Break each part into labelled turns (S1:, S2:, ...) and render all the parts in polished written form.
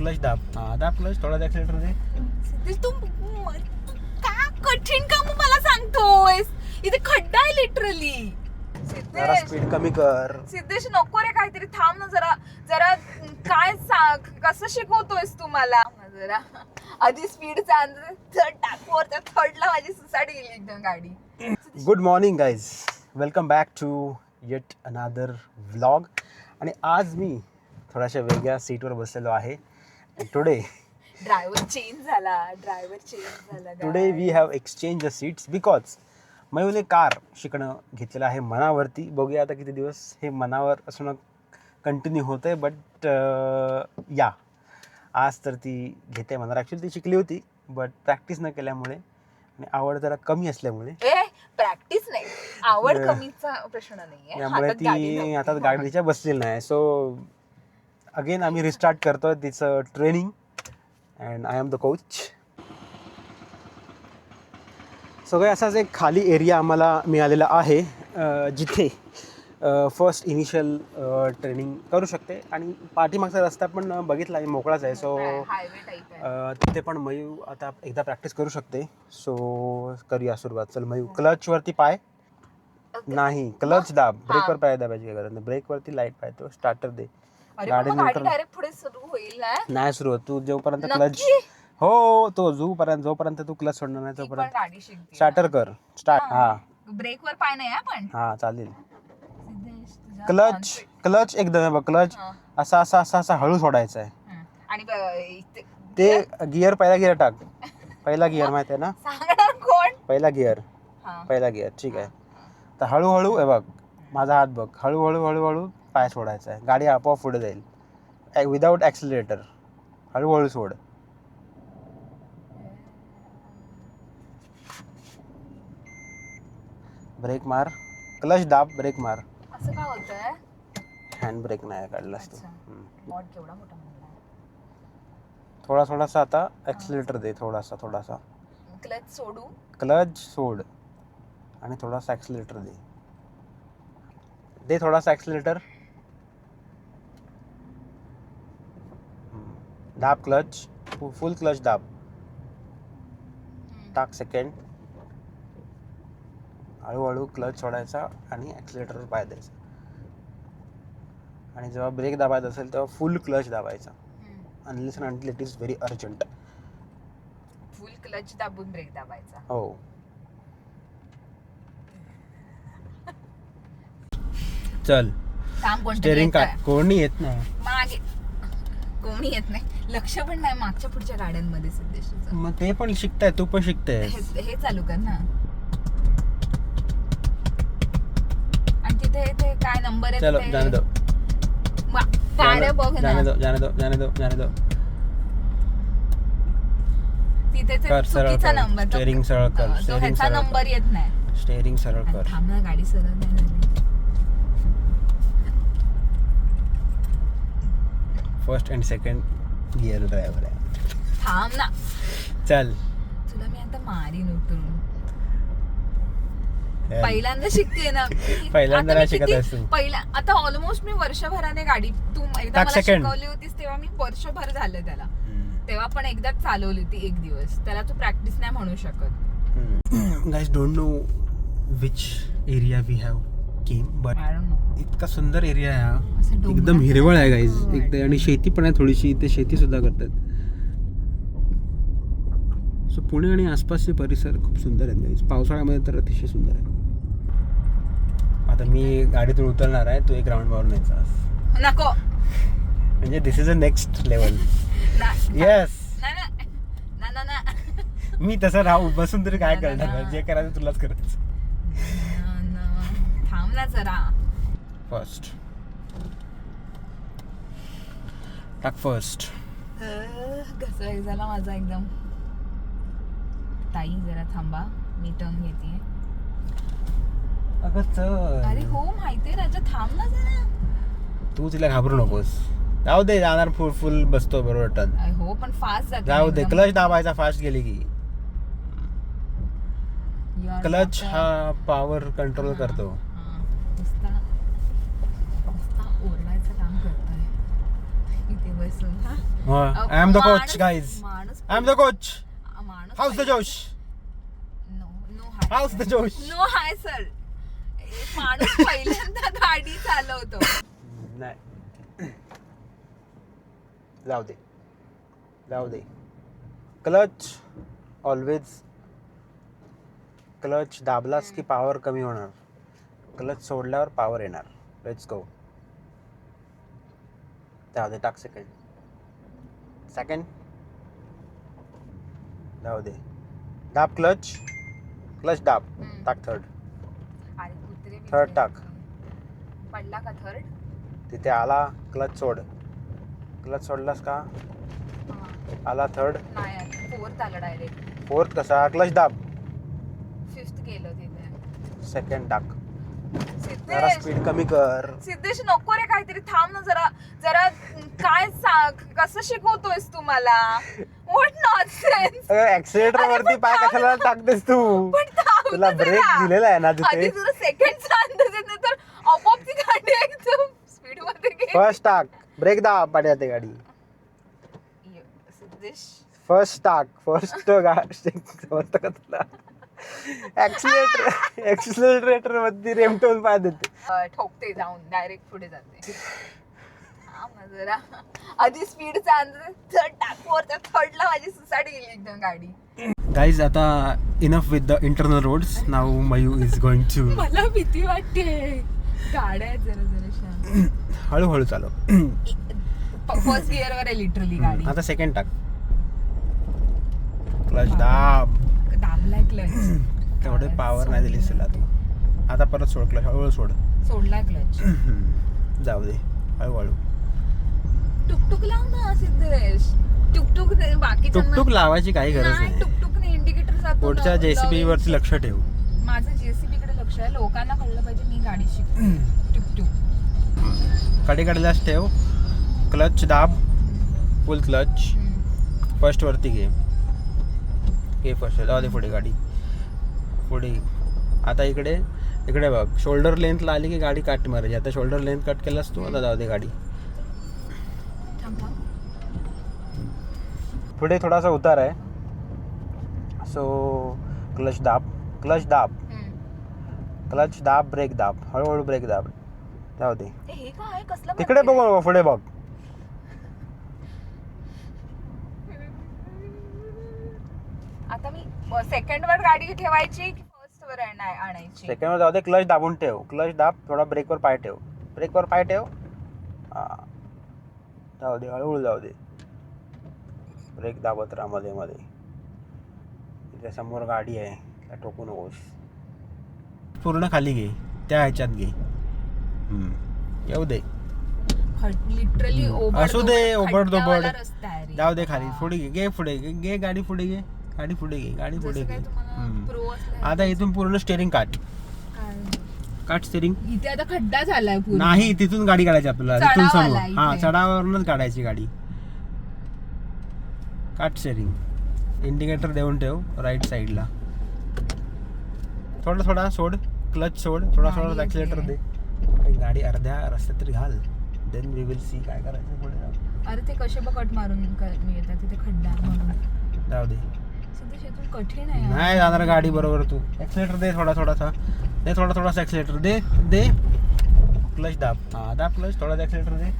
S1: Clutch दाब. हा दाब क्लच, थोडा ऍक्सिलेटर दे.
S2: सिद्धेश तू का कठीण काम मला सांगतोयस? इथे खड्डा आहे लिटरली.
S1: जरा स्पीड कमी कर.
S2: सिद्धेश नको रे, काहीतरी थांब ना जरा जरा. काय कसं शिकवतोयस तू मला? जरा आधी स्पीड टाकवर त्या थर्डला माझी सुसाट गेली एकदम गाडी.
S1: Good morning guys, welcome back to yet another vlog. आणि आज मी थोड्याशा वेगळ्या सीटवर बसलेलो आहे. टुडे
S2: ड्रायव्हर चेंज झाला.
S1: Today we have exchange the seats because मयूने कार शिकणं घेतलेलं आहे मनावरती. बघूया आता किती दिवस हे मनावर असणं कंटिन्यू होतं आहे. बट या आज तर ती घेते मनावर. ॲक्च्युली ती शिकली होती बट प्रॅक्टिस न केल्यामुळे आणि आवड जरा कमी असल्यामुळे
S2: प्रॅक्टिस नाही, आवड कमीचा प्रश्न नाहीये.
S1: त्यामुळे ती आता गाडीच्या बसलेली नाही. सो अगेन आम्ही रिस्टार्ट करतोय तिचं training and I am the coach. सगळं असाच एक खाली एरिया आम्हाला मिळालेला आहे जिथे फर्स्ट इनिशियल ट्रेनिंग करू शकते. आणि पाठीमागचा रस्ता पण बघितला आहे, मोकळाच आहे. सो तिथे पण मयू आता एकदा प्रॅक्टिस करू शकते. सो करूया सुरुवात. चल मयू, क्लचवरती पाय नाही, क्लच दाब. ब्रेकवर पाय दाबायची काय गरज नाही. ब्रेकवरती लाईट पाय, तो स्टार्टर दे. गाडी
S2: डायरेक्ट पुढे सुरू होईल ना?
S1: नाही सुरू होत. तू जोपर्यंत क्लच हो तो जोपर्यंत तू क्लच सोडणार नाही तोपर्यंत स्टार्टर कर. स्टार्ट. हा
S2: ब्रेकवर पाय नाही आपण.
S1: हा चालेल. क्लच एकदम क्लच असा असा असा असा हळू सोडायचा आहे.
S2: आणि
S1: ते गिअर पहिला गिअर टाक. पहिला गिअर माहिती आहे ना?
S2: कोण?
S1: पहिला गिअर ठीक आहे. तर हळूहळू हे बघ, माझा हात बघ. हळूहळू हळूहळू पाय सोडायचा आहे. गाडी आपोआप पुढे जाईल विदाऊट ॲक्सिलेटर. हळूहळू सोड. ब्रेक मार. क्लच दाब, ब्रेक मार.
S2: असं का होतंय?
S1: हँड ब्रेक नाही काढलास तू.
S2: केवढा मोठा
S1: थोडासा आता ॲक्सिलेटर दे. थोडासा
S2: क्लच सोडू.
S1: क्लच सोड आणि थोडासा ॲक्सिलेटर दे थोडासा ॲक्सिलेटर. दाब क्लच, फुल क्लच दाब. टाक सेकंड. हळूहळू क्लच सोडायचा आणि ॲक्सिलेटरवर पाय द्यायचा. आणि जेव्हा ब्रेक दाबायचा असेल तेव्हा फुल क्लच दाबायचा. Unless and until it is very urgent.
S2: Full clutch दाबून ब्रेक दाबायचा.
S1: हो. चल. स्टेअरिंग काय कोणी येत नाही
S2: मागे. कोणी येत नाही. लक्ष पण नाही मागच्या पुढच्या गाड्यांमध्ये. सध्या
S1: मग ते पण शिकताय, तू पण शिकताय.
S2: हे चालू कर ना. आणि तिथे ते काय नंबर आहे?
S1: चलो जाने दो.
S2: गाड्या बघ ना.
S1: जाने दो.
S2: तिथे ते चुकीचा नंबर.
S1: स्टेअरिंग सरळ कर.
S2: ह्याचा नंबर येत नाही.
S1: स्टेअरिंग सरळ कर.
S2: थांब ना, गाडी सरळ नाही झाली.
S1: First and second gear driver आहे.
S2: थांब ना.
S1: चल.
S2: तुला मी आता मारीन उतरून. पहिल्यांदा शिकते ना.
S1: पहिल्यांदा नाही शिकत आहेस तू.
S2: आता ऑलमोस्ट मी वर्षभराने गाडी, तू एकदा मला शिकवली होतीस तेव्हा मी वर्षभर झालं त्याला. तेव्हा पण एकदाच चालवली होती एक दिवस. त्याला तू प्रॅक्टिस नाही म्हणू शकत.
S1: Guys don't know which area we have came but इतका सुंदर एरिया आहे हा. एकदम हिरवळ आहे गाईज एकदम. आणि शेती पण आहे थोडीशी. इथे शेती सुद्धा करतात. सो पुणे आणि आसपासचे परिसर खूप सुंदर आहेत गाईज. पावसाळ्यामध्ये तर अतिशय सुंदर आहे. आता मी गाडीतून उतरणार आहे, तू एक राऊंड मारून यायचा.
S2: नको
S1: म्हणजे this is a next level. Yes. मी तसं राहू बसून तरी काय करणार? जे करायचं तुलाच करायचं.
S2: थांब ना जरा.
S1: फर्स्ट टाक. फर्स्ट
S2: घसा झाला माझा एकदम. ताई जरा थांबा, मी टर्न घेते.
S1: अगं चल.
S2: अरे हो माहितीये राजा, थांब ना जरा.
S1: तू तिला घाबरू नकोस. जाऊ दे, जाणार फुल बसतो बरोबर टर्न.
S2: हो पण फास्ट जाते.
S1: जाऊ दे. क्लच दाबायचा फास्ट गेली की. क्लच हा पॉवर कंट्रोल करतो.
S2: ओरडायचं काम करतोय. इथे बसून
S1: I am the coach guys,
S2: माणूस
S1: आय एम द कोच.
S2: माणूस
S1: how's the josh,
S2: no no high
S1: how's the josh.
S2: No high sir. माणूस पहिल्यांदा गाडी चालवतो.
S1: नाही, जाऊ दे जाऊ दे. क्लच ऑलवेज, क्लच दाबलास की पॉवर कमी होणार, क्लच सोडल्यावर पॉवर येणार. Let's go. जाऊ दे, टाक सेकंड सेकंड. जाऊ दे, दाब क्लच, क्लच दाब, टाक थर्ड.
S2: अरे कुत्रे
S1: थर्ड टाक.
S2: पडला का थर्ड?
S1: तिथे आला, क्लच सोड. क्लच सोडलास का आला थर्ड.
S2: नाही आला, फोर्थ आला डायरेक्ट.
S1: फोर्थ कसा, क्लच दाब.
S2: फिफ्थ गेलो तिथे.
S1: सेकंड टाक. जरा
S2: सिद्धेश
S1: स्पीड कमी कर.
S2: सिद्धेश नको रे, काहीतरी थांब ना जरा जरा. काय कसं शिकवतोयस तू मला? What nonsense.
S1: ऍक्सिलेटर वरती पाय कशाला टाकतेस तू? तुला ब्रेक दिलेला आहे ना
S2: आधी
S1: तिथे.
S2: तुला सेकंडचा अंदाज येत नाही तर आपोआप ती गाडी एकदम स्पीड मध्ये गेली.
S1: फर्स्ट टाक, ब्रेक दाब, पाठी जाते गाडी.
S2: सिद्धेश
S1: फर्स्ट टाक, फर्स्ट समजतं का तुला? ऍक्सिलेटर वरती रेमटोन पाय देते.
S2: ठोकते जाऊन डायरेक्ट पुढे जाते. थांब ना जरा. आधी स्पीडचा अंदाज टाकवरच्या थर्डला माझी सुसाट गेली एकदम गाडी.
S1: गाईज, आता enough with the internal roads. Now मयू इज गोइंग टू.
S2: मला भीती वाटते. गाड्या आहेत जरा जरा.
S1: हळूहळू चालव.
S2: फर्स्ट गिअर वर आहे लिटरली गाडी.
S1: आता सेकंड टाक, क्लच दाब.
S2: दाबलाय क्लच.
S1: तेवढे पॉवर नाही दिलीस तुला तू. आता परत सोड क्लच, हळूहळू सोड.
S2: सोडला क्लच.
S1: जाऊ दे, हळूहळू.
S2: टुकटुक लाव ना सिद्धेश. टुकटुक बाकी
S1: टुकटुक लावायची काही गरज नाही.
S2: टुकटुकने इंडिकेटर जातो.
S1: पुढच्या जेसीबी वरती लक्ष ठेव.
S2: माझं जेसीबी कडे लक्ष आहे. लोकांना कळलं पाहिजे मी गाडी शिकतो. टुकटुक
S1: कडेकडेलाच ठेव. क्लच दाब, फुल क्लच. फर्स्ट वरती घे फर्स्ट. जाऊ दे पुढे गाडी, पुढे. आता इकडे बघ, शोल्डर लेंथला आली की गाडी काट मारायची. आता शोल्डर लेंथ कट केलास तू, आता जाऊ दे गाडी. पुढे थोडासा उतार आहे, सो क्लच दाब, क्लच दाब, क्लच दाब, ब्रेक दाब, हळूहळू ब्रेक दाब. जाऊ दे.
S2: हे काय कसलं
S1: तिकडे बघ, पुढे बघ.
S2: आता मी सेकंड वर गाडी ठेवायची की फर्स्ट वर आणायची?
S1: सेकंड वर जाऊ दे. क्लच दाबून ठेव, क्लच दाब, थोडा ब्रेकवर पाय ठेव, ब्रेकवर पाय ठेव. जाऊ दे, हळूहळू जाऊ दे. ब्रेक दाबत राहा मध्ये मध्ये. तिथे समोर गाडी आहे, त्या टोकू नकोस. पूर्ण खाली घे, त्या ह्याच्यात घे. येऊ दे.
S2: लिटरली
S1: असू दे, ओबड
S2: रस्ता आहे रे.
S1: जाऊ दे खाली. पुढे घे, पुढे घे गाडी, पुढे घे गाडी, पुढे घे गाडी, पुढे घे. आता इथून पूर्ण स्टेरिंग काट स्टेरिंग.
S2: इथे आता खड्डा झालाय पूर्ण.
S1: नाही, तिथून गाडी काढायची आपल्याला, तिथून
S2: चढाव
S1: समोर.
S2: आलाय
S1: हा,
S2: इथे.
S1: चढावावरूनच काढायची गाडी. काट स्टेरिंग. इंडिकेटर देऊन ठेव राईट साईडला. थोडा सोड, क्लच सोड, थोडा ऍक्सिलेटर दे. गाडी अर्ध्या रस्त्यात तरी घाल. देन वी विल सी काय करायचं पुढे जाऊन.
S2: अरे ते कसे बघ कट मारून मी येतात तिथे खड्डा म्हणून.
S1: जाऊ दे.
S2: शेतून कठीण आहे.
S1: नाही जाणार गाडी बरोबर. तू ऍक्सिलेटर दे, थोडासा दे, थोडासा ऍक्सिलेटर दे. क्लच दाब. हा, दाब क्लच, थोडा ऍक्सिलेटर दे.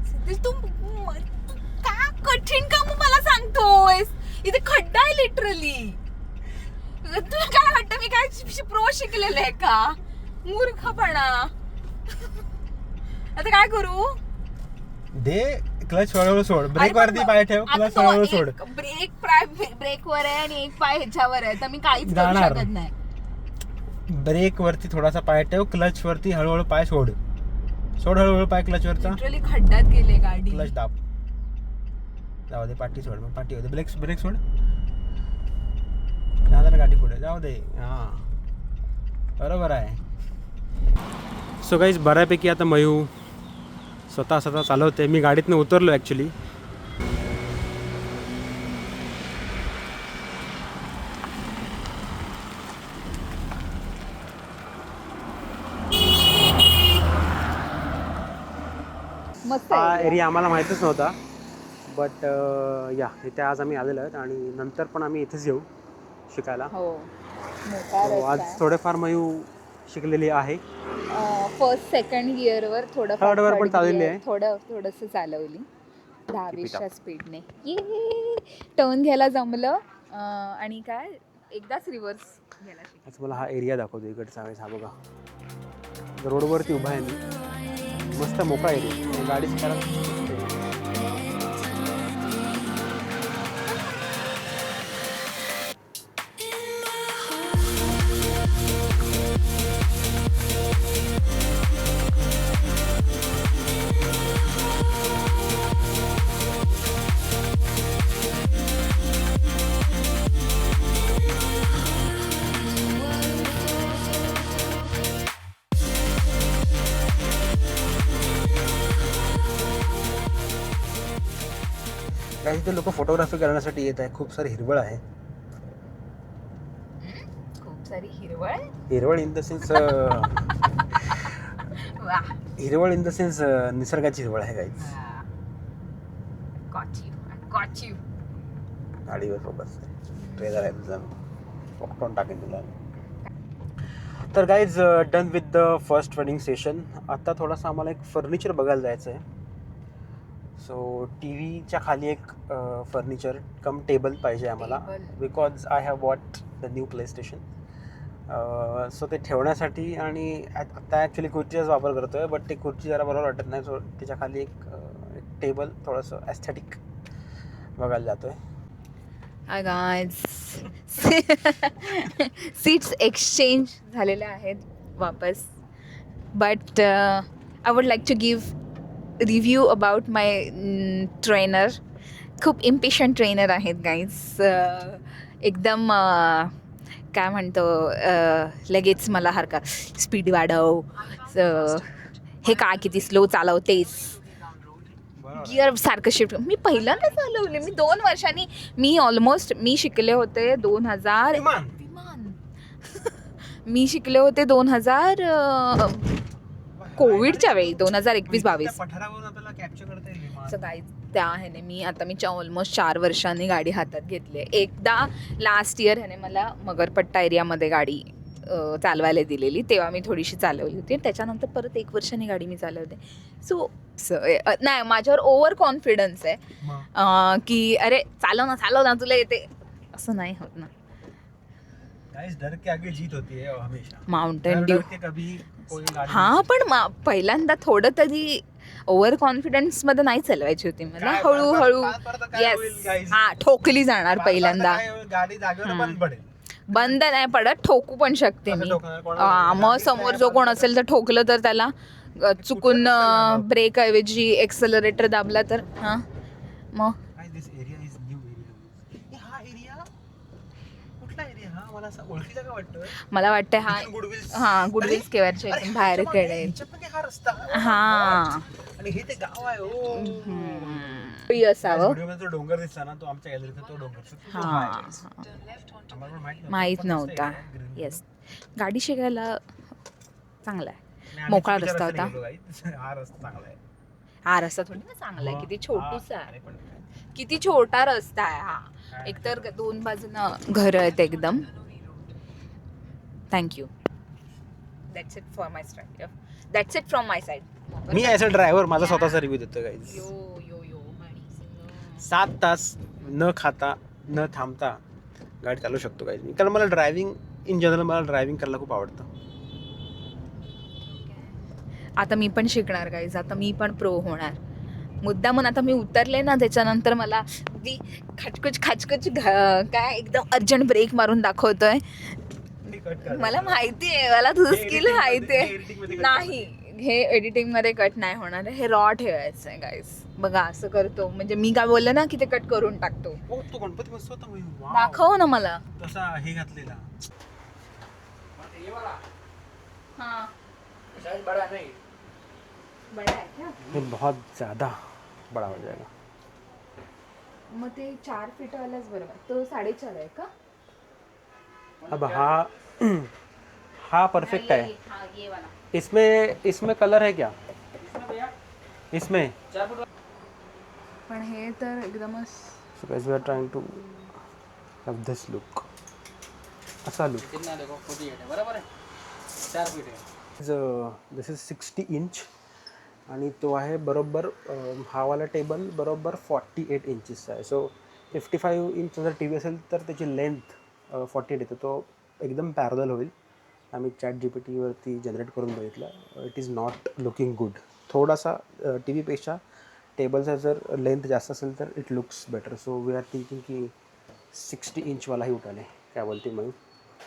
S2: सिद्धेश तू का कठीण काम मला सांगतोयस? इथे खड्डा आहे लिटरली. तुला काय वाटतं मी काय प्रो शिकलेलं आहे का? मूर्खपणा. आता काय करू?
S1: दे क्लच, हळूहळू सोड. ब्रेक वरती पाय ठेव, क्लच हळूहळू सोड.
S2: ब्रेक वर आहे आणि एक पाय ह्याच्यावर आहे, तर मी काहीच करू
S1: जाणार.
S2: शकत नाही.
S1: ब्रेक वरती थोडासा पाय ठेव, क्लच वरती हळूहळू पाय सोड. हळूहळू पाय क्लच वरचा.
S2: लिटरली खड्ड्यात गेले गाडी.
S1: क्लच दाब. जाऊ दे, पाठी सोड. मग पाठी होते. ब्रेक सोड. जाणार गाडी पुढे. जाऊ दे. हा, बरोबर आहे. सो गाईज, बऱ्यापैकी आता मयू स्वतः चालवते. मी गाडीतनं उतरलो ॲक्च्युली.
S2: मस्त
S1: हा एरिया आम्हाला माहीतच नव्हता. बट या इथे आज आम्ही आलेलो आहेत आणि नंतर पण आम्ही इथेच येऊ शिकायला.
S2: हो
S1: So, आज थोडेफार मयू शिकलेली आहे.
S2: फर्स्ट सेकंड इयरवर थोडं
S1: Third वर पण चाललेली आहे.
S2: थोडंसं चालवली 10-20च्या स्पीडने. टर्न घ्यायला जमलं आणि काय एकदाच रिव्हर्स घ्यायला शिकले.
S1: आज मला हा एरिया दाखवतो इकडचा वेळेस. हा बघा, रोडवरती उभा आहे मी, मस्त मोकळा एरिया, गाडी शिकायला. काही ते लोक फोटोग्राफी करण्यासाठी येत आहे. खूप सारी हिरवळ आहे.
S2: खूप सारी हिरवळ
S1: हिरवळ इन द सेन्स हिरवळ इन द सेन्स निसर्गाची हिरवळ आहे काहीच.
S2: गॉट यू
S1: गाडीवर फोकस ट्रेलर आहे तुझा, पॉपकॉर्न टाकेन तुला. तर guys done with the first training session. आता थोडासा आम्हाला एक फर्निचर बघायला जायचं आहे. सो टी व्हीच्या खाली एक फर्निचर कम टेबल पाहिजे आम्हाला, because I have what the new play station. So ते ठेवण्यासाठी, आणि आता ॲक्च्युली खुर्चीचाच वापर करतो आहे, बट ते खुर्ची जरा बरोबर वाटत नाही. सो त्याच्या खाली एक टेबल थोडंसं ॲस्थेटिक बघायला जातो आहे.
S2: हाय गाईज, सीट्स एक्सचेंज झालेल्या आहेत वापस. But I would like to give review about my trainer. खूप इम्पेशंट ट्रेनर आहेत गाईज. एकदम काय म्हणतो, लगेच मला हरका स्पीड वाढव, हे काय किती स्लो चालवतेस, गिअर सारखं शिफ्ट. मी पहिल्यांदा चालवले, मी 2 वर्षांनी. मी शिकले होते 2000 मी शिकले होते 2000 कोविडच्या वेळी, 2021-22. सो गाईज, त्या ह्याने मी ऑलमोस्ट 4 वर्षांनी गाडी हातात घेतली आहे. एकदा लास्ट इयर ह्याने मला मगरपट्टा एरियामध्ये गाडी चालवायला दिलेली, तेव्हा मी थोडीशी चालवली होती. त्याच्यानंतर परत 1 वर्षांनी गाडी मी चालवते. सो नाही, माझ्यावर ओव्हर कॉन्फिडन्स आहे की अरे चालव ना तुला येते, असं नाही होत ना.
S1: डर के आगे जीत होती है हमेशा.
S2: Mountain Dew.
S1: हां,
S2: पण पहिल्यांदा थोडं तरी ओव्हर कॉन्फिडन्स मध्ये नाही चालवायची होती मला. हळूहळू येस, हा, ठोकली जाणार पहिल्यांदा.
S1: गाडी जागेवर बंद पडेल.
S2: बंद नाही पडत, ठोकू पण शकते मी. मग समोर जो कोण असेल तर ठोकलं तर त्याला चुकून ब्रेक ऐवजी एक्सेलरेटर दाबला तर हां मग. मला वाटतं हा गुडविल स्क्वेअरच्या इथून बाहेर कडे. हां, असावं.
S1: डोंगर दिसला ना, तो आमच्या गॅलरीचा तो डोंगर.
S2: माहीत नव्हता. येस, गाडी शिकायला चांगला आहे. मोकळा रस्ता होता.
S1: हा रस्ता चांगला आहे.
S2: हा रस्ता थोडी ना चांगला आहे, किती छोटूसा आहे, किती छोटा रस्ता आहे हा. एकतर 2 बाजूनं घर आहेत एकदम. Thank you. That's it for my side. That's it from my side.
S1: Me as a driver माझा स्वतःचा रिव्ह्यू देतो गाईज. 7 तास न खाता न थांबता गाडी चालू शकतो गाईज मी, कारण मला ड्रायव्हिंग इन जनरल, मला ड्रायव्हिंग करायला खूप आवडतं.
S2: आता मी पण शिकणार गाईज. आता मी पण प्रो होणार मुद्दामून. आता मी उतरले ना, त्याच्यानंतर मला खचकुच काय एकदम अर्जंट ब्रेक मारून दाखवतोय. मला माहिती आहे, मला तुझं स्किल माहिती आहे. नाही, हे एडिटिंग मध्ये कट नाही होणार. हे रॉ ठेवायचं आहे गाईज. बघा असं करतो, म्हणजे मी काय बोलले ना की ते कट करून टाकतो.
S1: तो गणपती मस्त होता.
S2: दाखव ना मला.
S1: तसा हे घातलेला.
S2: हाँ, बड़ा नहीं, बड़ा है क्या?
S1: ये बहुत ज़्यादा बड़ा हो जाएगा.
S2: मग ते 4 फीट वालाच बरोबर. तो 4.5 आहे का?
S1: अब हा परफेक्ट है.
S2: हाँ, ये वाला.
S1: इसमें कलर है क्या? इसमें
S2: पण आहे तर एकदमच
S1: so guys we are trying to have this look, असा लुक.
S3: बरोबर आहे 4 फीट आहे.
S1: दिस इज 60 इंच आणि तो आहे बरोबर हा वाला टेबल बरोबर 48 इंचेसचा आहे. सो 55 इंच जर टी व्ही असेल तर त्याची लेंथ 48 येते, तो एकदम पॅरल होईल. आम्ही ChatGPTवरती जनरेट करून बघितलं, it is not looking good. थोडासा टी व्हीपेक्षा टेबलचा जर लेंथ जास्त असेल तर it looks better. So we are thinking की 60 इंचवालाही उठाले. काय बोलते मग?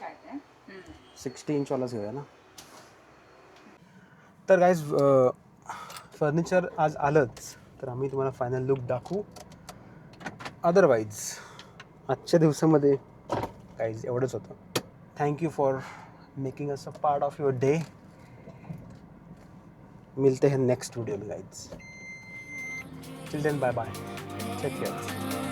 S2: काय ते
S1: 60 इंचवालाच घेऊया ना. तर गाईज फर्निचर आज आलंच तर आम्ही तुम्हाला फायनल लुक दाखवू. अदरवाईज आजच्या दिवसामध्ये गाईज एवढंच होतं. Thank you for making us a part of your day. मिलते हैं नेक्स्ट वीडियो में guys. Till then bye bye, take care.